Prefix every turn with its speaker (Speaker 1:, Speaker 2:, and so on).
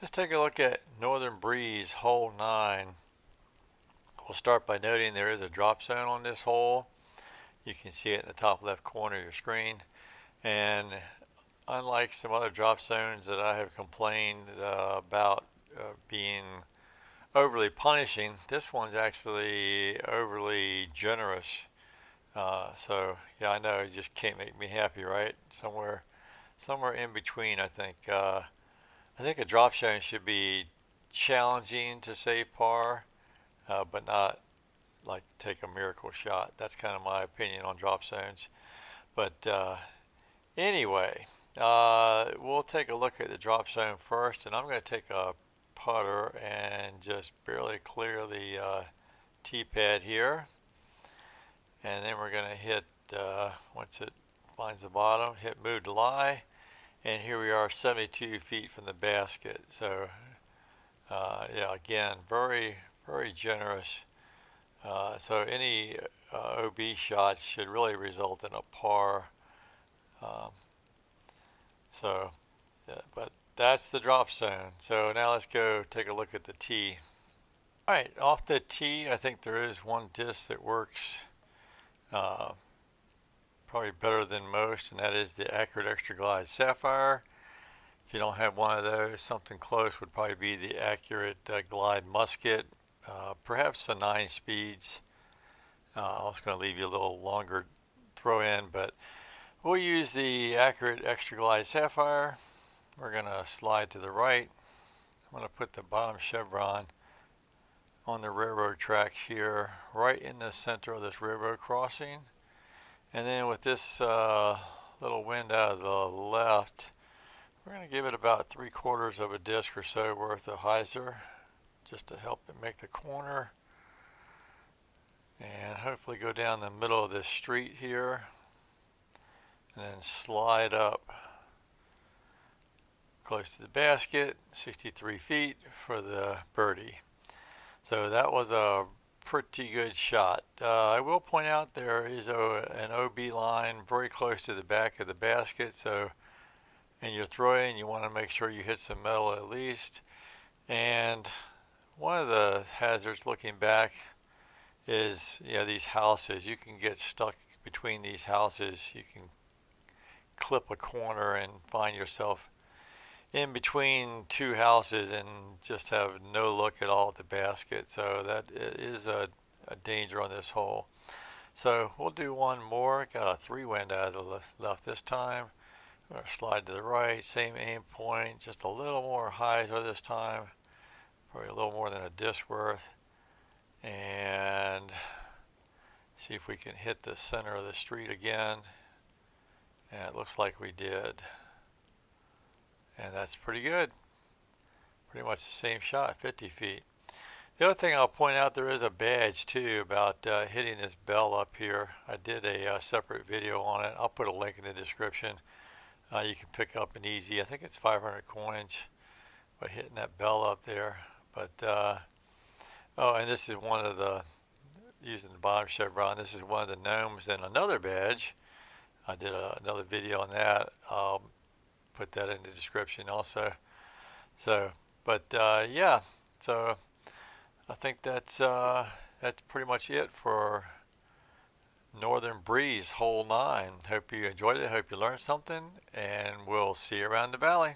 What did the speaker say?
Speaker 1: Let's take a look at Northern Breeze, hole 9. We'll start by noting there is a drop zone on this hole. You can see it in the top left corner of your screen. And unlike some other drop zones that I have complained about being overly punishing, this one's actually overly generous. So yeah, I know it just can't make me happy, right? Somewhere in between, I think. I think a drop zone should be challenging to save par, but not like take a miracle shot. That's kind of my opinion on drop zones. But anyway, we'll take a look at the drop zone first, and I'm going to take a putter and just barely clear the tee pad here. And then we're going to hit, once it finds the bottom, hit move to lie. And here we are 72 feet from the basket. So yeah, again, very, very generous. So any OB shots should really result in a par. Um, so, yeah, but that's the drop zone. So now let's go take a look at the tee. All right, off the tee, I think there is one disc that works probably better than most, and that is the Accurate Extra Glide Sapphire. If you don't have one of those, something close would probably be the Accurate Glide Musket, perhaps a 9 speeds. I was going to leave you a little longer throw in, but we'll use the Accurate Extra Glide Sapphire. We're going to slide to the right. I'm going to put the bottom chevron on the railroad tracks here, right in the center of this railroad crossing. And then with this little wind out of the left, we're going to give it about 3/4 of a disc or so worth of hyzer, just to help it make the corner. And hopefully go down the middle of this street here, and then slide up close to the basket, 63 feet for the birdie. So that was a pretty good shot. I will point out there is an OB line very close to the back of the basket, so in your throwing you want to make sure you hit some metal at least. And one of the hazards looking back is, you know, these houses. You can get stuck between these houses. You can clip a corner and find yourself in between two houses and just have no look at all at the basket. So that is a danger on this hole. So we'll do one more. Got a 3 wind out of the left this time. I'm going to slide to the right, same aim point, just a little more hyzer this time, probably a little more than a disc worth, and see if we can hit the center of the street again. And it looks like we did. And that's pretty good. Pretty much the same shot, 50 feet. The other thing I'll point out, there is a badge too about hitting this bell up here. I did a separate video on it. I'll put a link in the description. You can pick up an easy, I think it's 500 coins by hitting that bell up there. But oh, and this is one of the, using the bottom chevron, this is one of the gnomes and another badge. I did another video on that. I'll put that in the description also. So, but yeah, so I think that's pretty much it for Northern Breeze hole 9. Hope you enjoyed it. Hope you learned something, and we'll see you around the valley.